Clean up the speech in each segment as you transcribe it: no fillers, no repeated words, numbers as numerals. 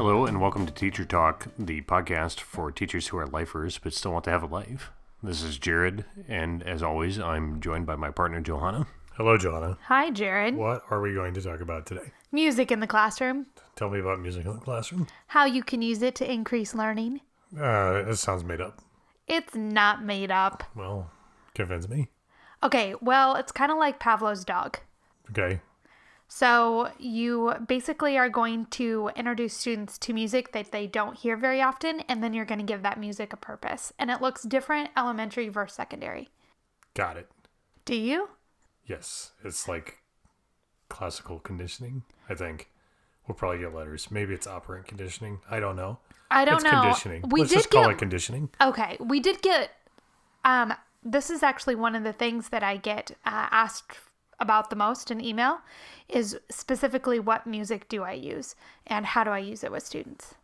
Hello and welcome to Teacher Talk, the podcast for teachers who are lifers but still want to have a life. This is Jared, and as always, I'm joined by my partner, Johanna. Hello, Johanna. Hi, Jared. What are we going to talk about today? Music in the classroom. Tell me about music in the classroom. How you can use it to increase learning. It sounds made up. It's not made up. Well, convince me. Okay, well, it's kind of like Pavlov's dog. Okay. So you basically are going to introduce students to music that they don't hear very often, and then you're going to give that music a purpose. And it looks different elementary versus secondary. Got it. Do you? Yes. It's like classical conditioning, I think. We'll probably get letters. Maybe it's operant conditioning. I don't know. I don't it's know. Conditioning. Let's just call it conditioning. Okay. We did get, this is actually one of the things that I get asked about the most in email is specifically what music do I use and how do I use it with students.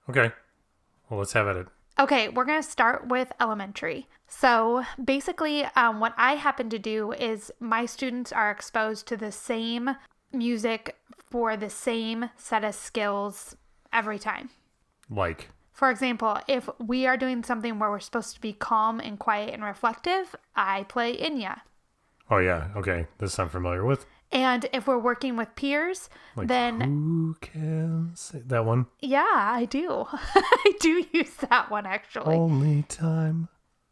Okay. Well, let's have it. Okay, we're going to start with elementary. So basically what I happen to do is my students are exposed to the same music for the same set of skills every time. Like? For example, if we are doing something where we're supposed to be calm and quiet and reflective, I play Enya. Oh, yeah. Okay. This I'm familiar with. And if we're working with peers, like, then... Who can say that one? Yeah, I do. I do use that one, actually. Only time.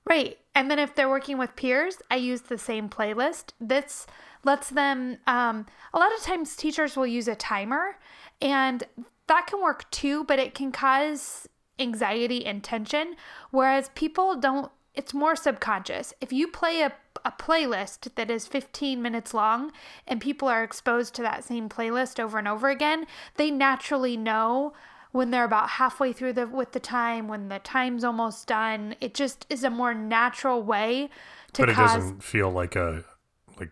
Right. And then if they're working with peers, I use the same playlist. This lets them... a lot of times teachers will use a timer, and that can work too, but it can cause anxiety and tension, whereas people don't... It's more subconscious. If you play a playlist that is 15 minutes long and people are exposed to that same playlist over and over again, they naturally know when they're about halfway through with the time, when the time's almost done. It just is a more natural way to But it doesn't feel like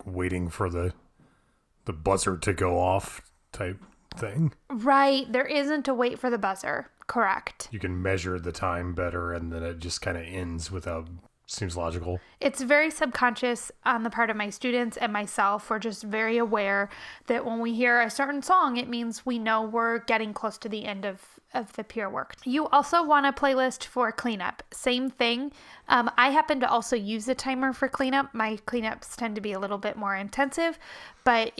waiting for the buzzer to go off type thing. Right. There isn't a wait for the buzzer. Correct. You can measure the time better, and then it just kind of ends without... Seems logical. It's very subconscious on the part of my students and myself. We're just very aware that when we hear a certain song, it means we know we're getting close to the end of the peer work. You also want a playlist for cleanup. Same thing. I happen to also use a timer for cleanup. My cleanups tend to be a little bit more intensive. But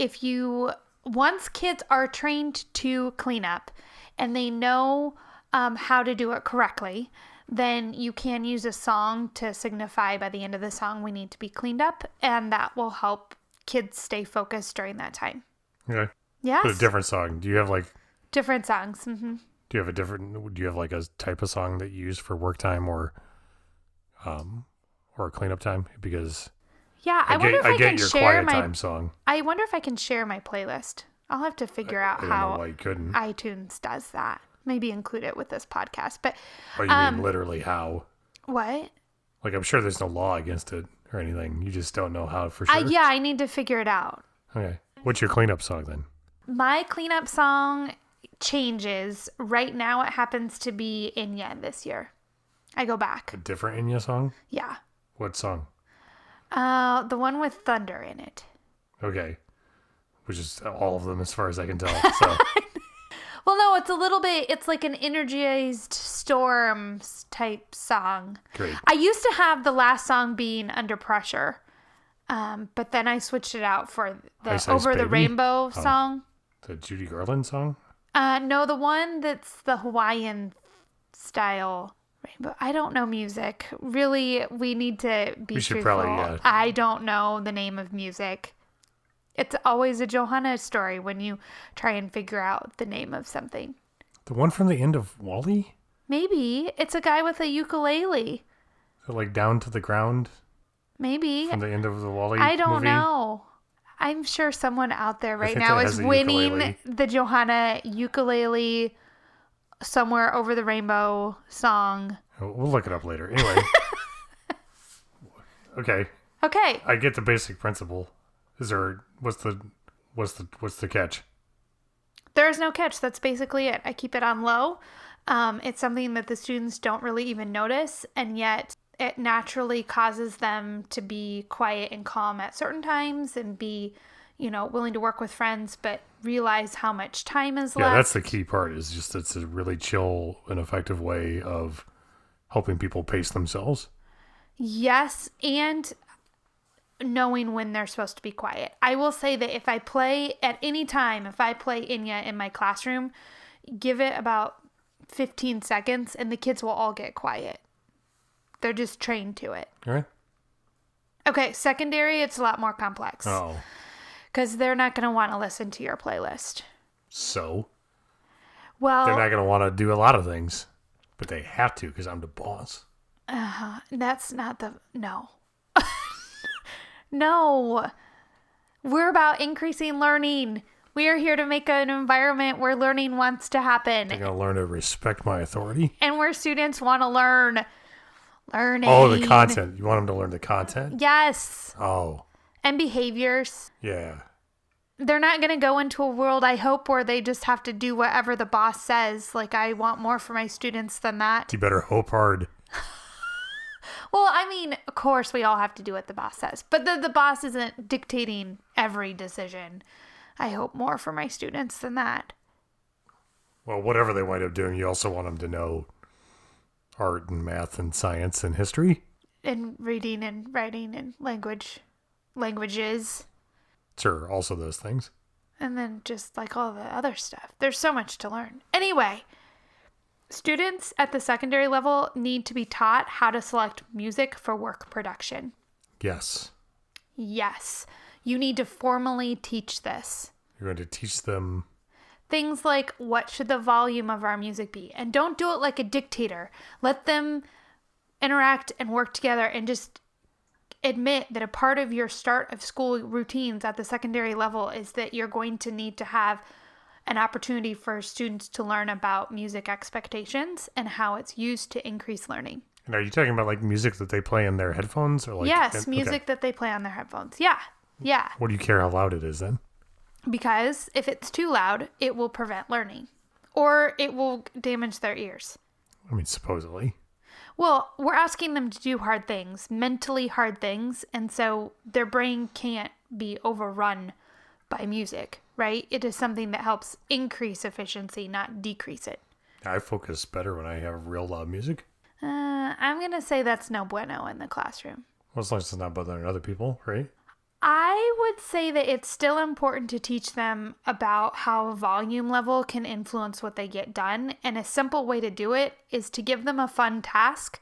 once kids are trained to clean up and they know how to do it correctly, then you can use a song to signify by the end of the song we need to be cleaned up, and that will help kids stay focused during that time. Okay. Yes. But a different song. Do you have different songs? Mm-hmm. Do you have like a type of song that you use for work time or cleanup time? Because I wonder if I can share my time song. I wonder if I can share my playlist. I'll have to figure out how why you couldn't. iTunes does that. Maybe include it with this podcast. But you mean literally how? What? Like, I'm sure there's no law against it or anything. You just don't know how for sure. Yeah, I need to figure it out. Okay. What's your cleanup song then? My cleanup song changes. Right now it happens to be Enya this year. I go back. A different Enya song? Yeah. What song? The one with thunder in it. Okay. Which is all of them as far as I can tell. So... Well, no, it's like an energized storm type song. Great. I used to have the last song being Under Pressure, but then I switched it out for the Ice Over the Baby? Rainbow song. The Judy Garland song? No, the one that's the Hawaiian style rainbow. I don't know music. Really, we need to be truthful. Probably, I don't know the name of music. It's always a Johanna story when you try and figure out the name of something. The one from the end of WALL-E? Maybe. It's a guy with a ukulele. So like Down to the Ground? Maybe. From the end of the WALL-E I don't movie? know. I'm sure someone out there right think now that is has a winning ukulele. the Johanna ukulele Somewhere Over the Rainbow song. We'll look it up later. Anyway. Okay. Okay. I get the basic principle. What's the catch? There is no catch. That's basically it. I keep it on low. It's something that the students don't really even notice, and yet it naturally causes them to be quiet and calm at certain times and be, willing to work with friends, but realize how much time is Yeah, left. that's the key part, is just it's a really chill and effective way of helping people pace themselves. Yes, and knowing when they're supposed to be quiet. I will say that if I play at any time, if I play Enya in my classroom, give it about 15 seconds and the kids will all get quiet. They're just trained to it. All right. Okay, secondary, it's a lot more complex. Oh, Because they're not going to want to listen to your playlist. so Well, they're not going to want to do a lot of things, but they have to because I'm the boss. that's not the... No. No. We're about increasing learning. We are here to make an environment where learning wants to happen. They're going to learn to respect my authority. And where students want to learn. Learning. Oh, the content. You want them to learn the content? Yes. Oh, And behaviors. yeah. They're not going to go into a world, I hope, where they just have to do whatever the boss says. Like, I want more for my students than that. You better hope hard. Well, I mean, of course, we all have to do what the boss says. But the boss isn't dictating every decision. I hope more for my students than that. Well, whatever they wind up doing, you also want them to know art and math and science and history. And reading and writing and languages. Sure, also those things. And then just like all the other stuff. There's so much to learn. Anyway, students at the secondary level need to be taught how to select music for work production. Yes. Yes, you need to formally teach this. You're going to teach them. Things like, what should the volume of our music be? And don't do it like a dictator. Let them interact and work together, and just admit that a part of your start of school routines at the secondary level is that you're going to need to have an opportunity for students to learn about music expectations and how it's used to increase learning. And are you talking about like music that they play in their headphones, or like Yes, okay. music that they play on their headphones. Yeah. What do you care how loud it is then? Because if it's too loud, it will prevent learning, or it will damage their ears. I mean, supposedly. Well, we're asking them to do hard things, mentally hard things, and so their brain can't be overrun by music, right? It is something that helps increase efficiency, not decrease it. I focus better when I have real loud music. I'm going to say that's no bueno in the classroom. Well, as long as it's not bothering other people, right? I would say that it's still important to teach them about how a volume level can influence what they get done. And a simple way to do it is to give them a fun task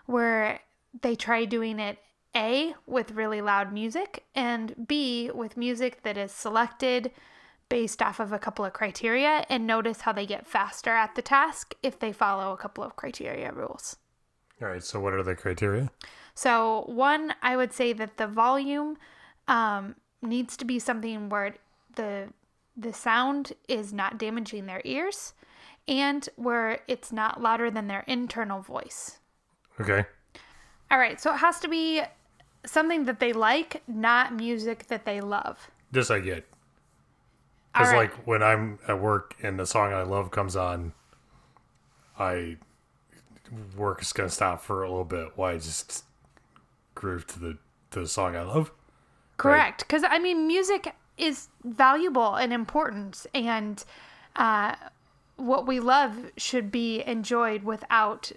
where they try doing it A, with really loud music, and B, with music that is selected based off of a couple of criteria, and notice how they get faster at the task if they follow a couple of criteria rules. All right, so what are the criteria? So one, I would say that the volume needs to be something where the sound is not damaging their ears, and where it's not louder than their internal voice. Okay. All right, so it has to be something that they like, not music that they love. This I get. All Because, right. like, when I'm at work and the song I love comes on, work is going to stop for a little bit while I just groove to the song I love. Correct, because I mean, music is valuable and important, and what we love should be enjoyed without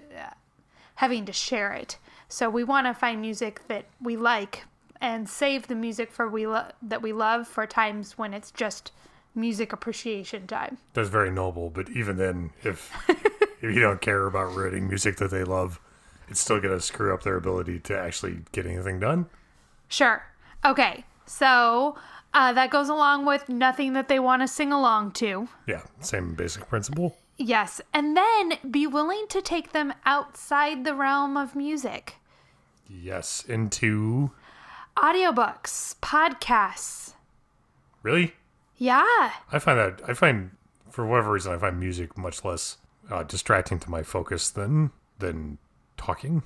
having to share it. So we want to find music that we like and save the music that we love for times when it's just music appreciation time. That's very noble, but even then, if you don't care about writing music that they love, it's still going to screw up their ability to actually get anything done. Sure. Okay. So that goes along with nothing that they want to sing along to. Yeah, same basic principle. Yes. And then be willing to take them outside the realm of music. Yes, into... Audiobooks, podcasts. Really? Yeah. I find, for whatever reason, I find music much less distracting to my focus than talking.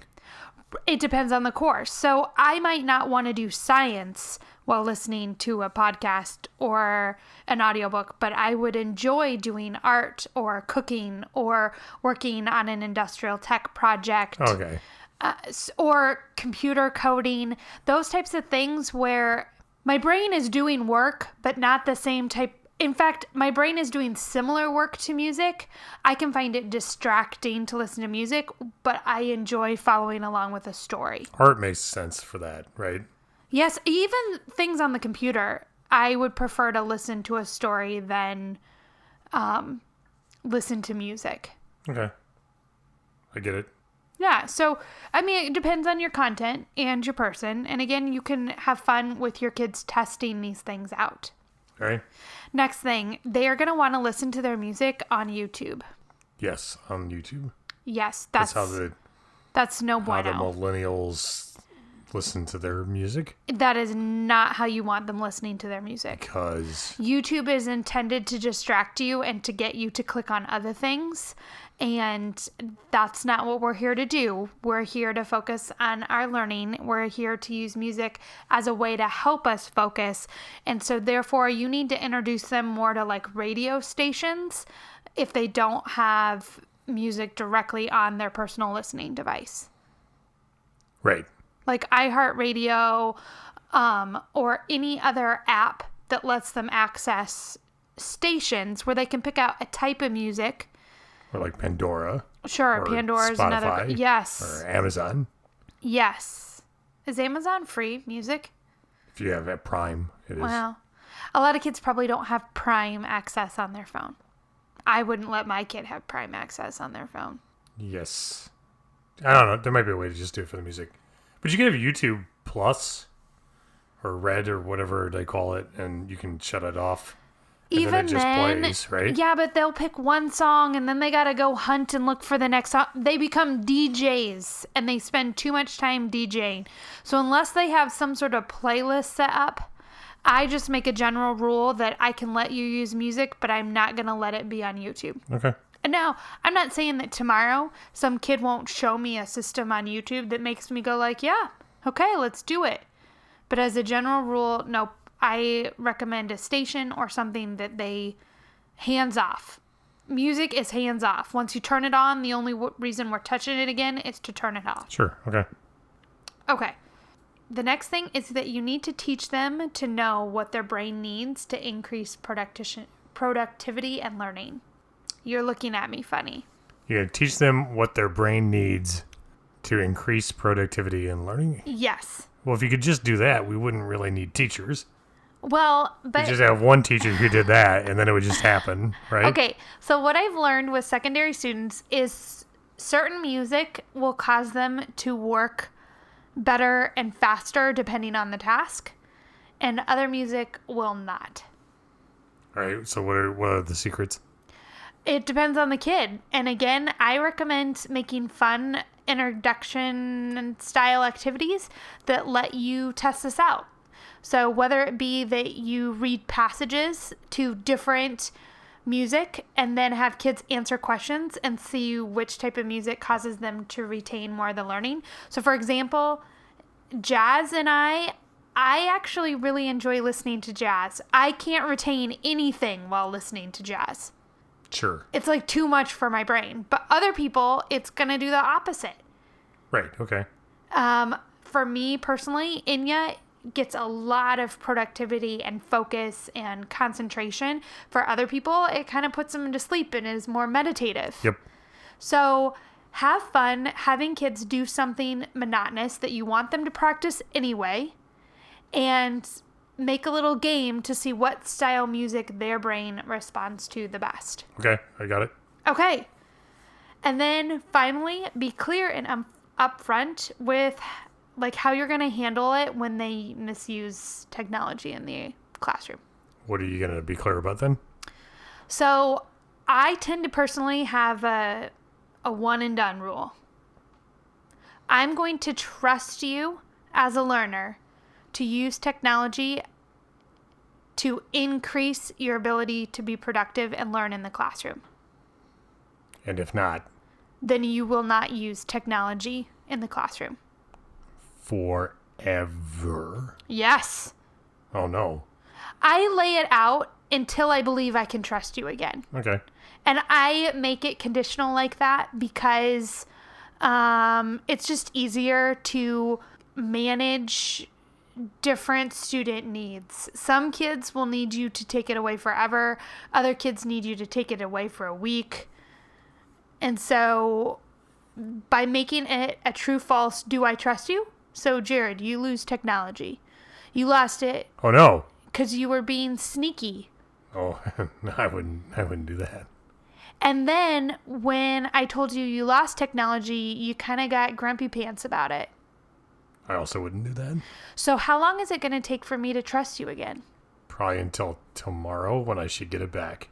It depends on the course. So I might not want to do science while listening to a podcast or an audiobook, but I would enjoy doing art or cooking or working on an industrial tech project. Okay. Or computer coding, those types of things where my brain is doing work, but not the same type. In fact, my brain is doing similar work to music. I can find it distracting to listen to music, but I enjoy following along with a story. Art makes sense for that, right? Yes, even things on the computer, I would prefer to listen to a story than listen to music. Okay. I get it. Yeah, so, I mean, it depends on your content and your person. And again, you can have fun with your kids testing these things out. All right. Next thing, they are going to want to listen to their music on YouTube. Yes, on YouTube. Yes, That's that's no how the bueno. millennials listen to their music. That is not how you want them listening to their music. Because YouTube is intended to distract you and to get you to click on other things. And that's not what we're here to do. We're here to focus on our learning. We're here to use music as a way to help us focus. And so therefore you need to introduce them more to like radio stations if they don't have music directly on their personal listening device. right. Like iHeartRadio, or any other app that lets them access stations where they can pick out a type of music. Or like Pandora. Sure, or Pandora's Spotify, another. Yes. Or Amazon. Yes. Is Amazon free music? If you have that Prime, it is. Well, a lot of kids probably don't have Prime access on their phone. I wouldn't let my kid have Prime access on their phone. Yes. I don't know. There might be a way to just do it for the music. But you can have YouTube Plus or Red or whatever they call it, and you can shut it off. And Even then it just then, plays, right? yeah, but they'll pick one song and then they gotta go hunt and look for the next song. They become DJs and they spend too much time DJing. So unless they have some sort of playlist set up, I just make a general rule that I can let you use music, but I'm not gonna let it be on YouTube. Okay. And now, I'm not saying that tomorrow some kid won't show me a system on YouTube that makes me go like, yeah, okay, let's do it. But as a general rule, no, I recommend a station or something that they hands off. Music is hands off. Once you turn it on, the only reason we're touching it again is to turn it off. Sure. Okay. Okay. The next thing is that you need to teach them to know what their brain needs to increase productivity and learning. You're looking at me funny. You gotta teach them what their brain needs to increase productivity and learning. Yes. Well, if you could just do that, we wouldn't really need teachers. Well, You but just have one teacher who did that, and then it would just happen, right? okay. So what I've learned with secondary students is certain music will cause them to work better and faster depending on the task, and other music will not. All right. So what are the secrets? It depends on the kid. And again, I recommend making fun introduction style activities that let you test this out. So whether it be that you read passages to different music and then have kids answer questions and see which type of music causes them to retain more of the learning. So for example, jazz and I actually really enjoy listening to jazz. I can't retain anything while listening to jazz. Sure. It's like too much for my brain. But other people, it's going to do the opposite. Right. Okay. For me personally, Enya gets a lot of productivity and focus and concentration. For other people, it kind of puts them to sleep and is more meditative. Yep. So have fun having kids do something monotonous that you want them to practice anyway, and make a little game to see what style music their brain responds to the best. Okay. I got it. Okay. And then finally, be clear and upfront with like how you're going to handle it when they misuse technology in the classroom. What are you going to be clear about then? So I tend to personally have a one and done rule. I'm going to trust you as a learner to use technology to increase your ability to be productive and learn in the classroom. And if not, Then you will not use technology in the classroom. forever. Yes. Oh, no. I lay it out until I believe I can trust you again. Okay. And I make it conditional like that because it's just easier to manage different student needs. Some kids will need you to take it away forever. Other kids need you to take it away for a week. And so by making it a true false, do I trust you? So Jared, you lose technology. You lost it Oh no. because you were being sneaky. Oh, I wouldn't do that. And then when I told you you lost technology, you kind of got grumpy pants about it. I also wouldn't do that. So how long is it going to take for me to trust you again? Probably until tomorrow when I should get it back.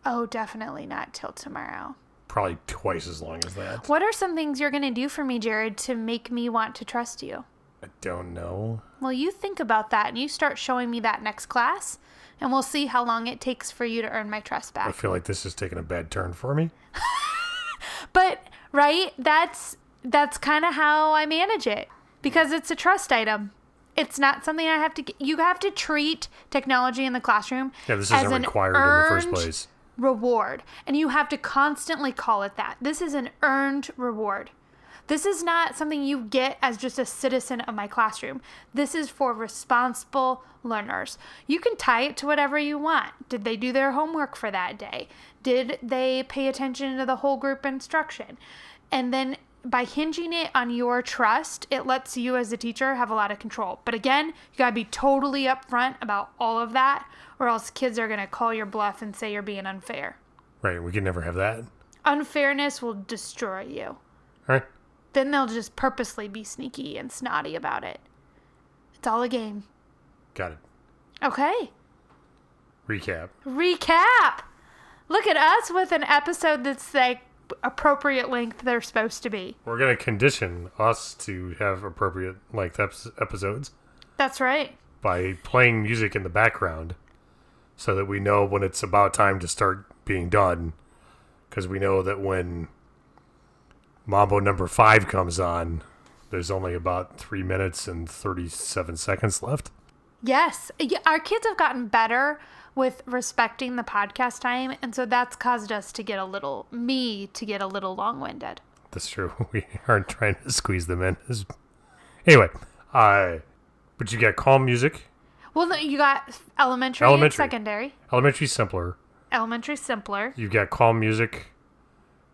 Oh, definitely not till tomorrow. Probably twice as long as that. What are some things you're going to do for me, Jared, to make me want to trust you? I don't know. Well, you think about that and you start showing me that next class, and we'll see how long it takes for you to earn my trust I back. feel like this is taking a bad turn for me. But, right, that's kind of how I manage it because it's a trust item. It's not something I have to you have to treat technology in the classroom Yeah, this as isn't an required in the first earned place. reward, and you have to constantly call it that. This is an earned reward. This is not something you get as just a citizen of my classroom. This is for responsible learners. You can tie it to whatever you want. Did they do their homework for that day? Did they pay attention to the whole group instruction? And then by hinging it on your trust, it lets you as a teacher have a lot of control. But again, you gotta be totally upfront about all of that, or else kids are gonna call your bluff and say you're being unfair. Right, we can never have that. Unfairness will destroy you. All right. Then they'll just purposely be sneaky and snotty about it. It's all a game. Got it. Okay. Recap. Recap. Look at us with an episode that's like appropriate length they're supposed to be. We're going to condition us to have appropriate length episodes That's right. by playing music in the background so that we know when it's about time to start being done. Because we know that when Mambo number 5 comes on, there's only about 3 minutes and 37 seconds left. Yes. Yeah, our kids have gotten better with respecting the podcast time, and so that's caused us to get a little long-winded. That's true. We aren't trying to squeeze them in. Anyway, but you got calm music. Well, no, you got elementary and secondary. Elementary simpler. Elementary simpler. You've got calm music.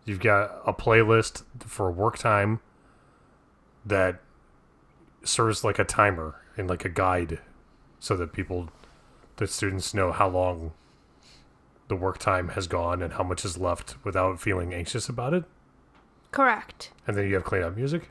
You've got a playlist for work time that serves like a timer and like a guide so that the students know how long the work time has gone and how much is left without feeling anxious about it. Correct. And then you have clean up music.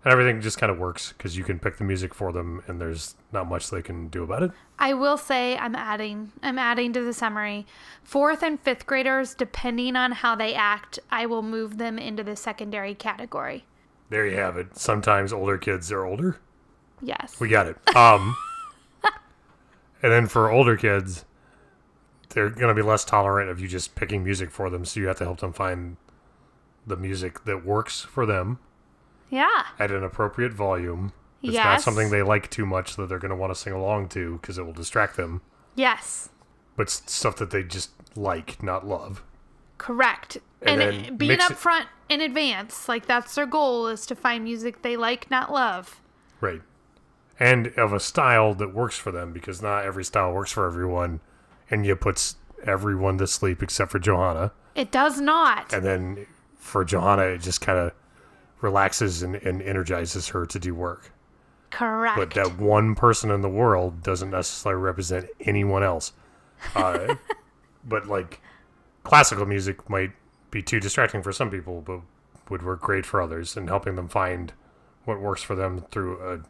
And everything just kind of works because you can pick the music for them and there's not much they can do about it. I will say I'm adding to the summary. 4th and 5th graders, depending on how they act, I will move them into the secondary category. There you have it. Sometimes older kids are older. Yes. We got it. And then for older kids, they're going to be less tolerant of you just picking music for them. So you have to help them find the music that works for them. Yeah. At an appropriate volume. It's not Yes. something they like too much that they're going to want to sing along to because it will distract them. Yes. But stuff that they just like, not love. Correct. And And then being mix it- upfront in advance, like that's their goal, is to find music they like, not love. Right. And of a style that works for them because not every style works for everyone. And you puts everyone to sleep except for Johanna. It does not. And then for Johanna, it just kind of relaxes and energizes her to do work. Correct. But that one person in the world doesn't necessarily represent anyone else. But like classical music might be too distracting for some people, but would work great for others, and helping them find what works for them through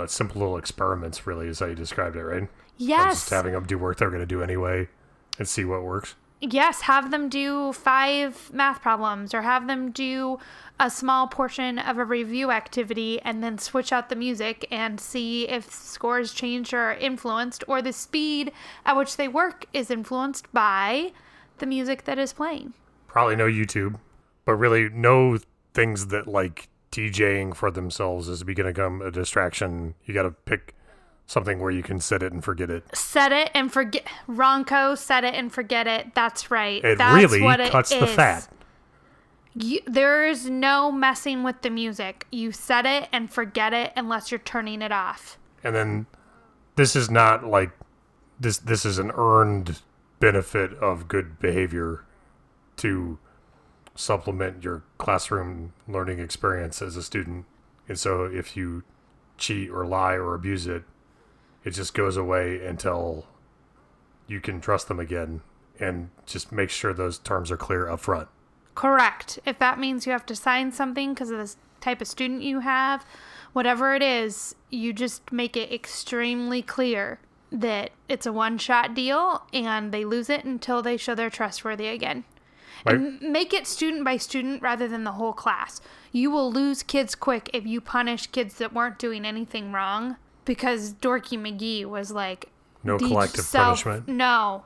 simple little experiments, really, is how you described it, right? Yes. Just having them do work they're going to do anyway and see what works. Yes, have them do 5 math problems or have them do a small portion of a review activity and then switch out the music and see if scores changed or are influenced, or the speed at which they work is influenced by the music that is playing. Probably no YouTube, but really no things that like DJing for themselves is going to become a distraction. You got to pick something where you can set it and forget it. Set it and forget. Ronco, set it and forget it. That's right. It That's really what it cuts the is. fat. There is no messing with the music. You set it and forget it unless you're turning it off. And then this is not like this is an earned benefit of good behavior to supplement your classroom learning experience as a student. And so if you cheat or lie or abuse it, it just goes away until you can trust them again, and just make sure those terms are clear up front. Correct. If that means you have to sign something because of the type of student you have, whatever it is, you just make it extremely clear that it's a one-shot deal and they lose it until they show they're trustworthy again. Right. And make it student by student rather than the whole class. You will lose kids quick if you punish kids that weren't doing anything wrong, because Dorky McGee was like, No collective punishment? No.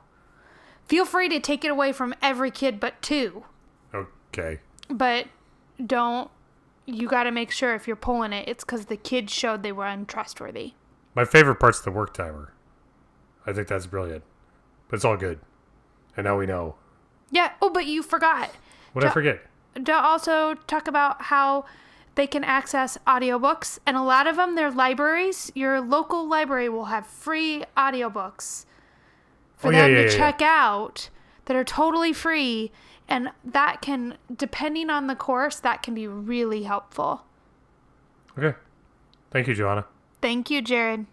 Feel free to take it away from every kid but 2. Okay. But don't, you got to make sure if you're pulling it, it's because the kids showed they were untrustworthy. My favorite part's the work timer. I think that's brilliant. But it's all good. And now we know. Yeah. Oh, but you forgot. What did I forget? To also talk about how they can access audiobooks. And a lot of them, they're libraries. Your local library will have free audiobooks for them to check out that are totally free. And that can, depending on the course, that can be really helpful. Okay. Thank you, Joanna. Thank you, Jared.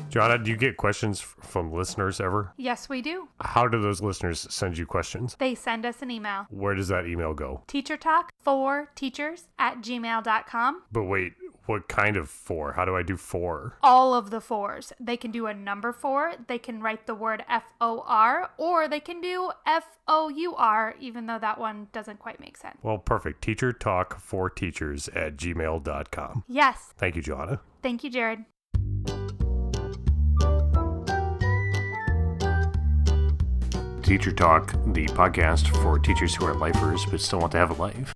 Joanna, do you get questions from listeners ever? Yes, we do. How do those listeners send you questions? They send us an email. Where does that email go? teachertalk4teachers@gmail.com. But wait, what kind of 4? How do I do 4? All of the 4s. They can do a number 4. They can write the word FOR, or they can do FOUR, even though that one doesn't quite make sense. Well, perfect. teachertalk4teachers@gmail.com. Yes. Thank you, Joanna. Thank you, Jared. Teacher Talk, the podcast for teachers who are lifers but still want to have a life.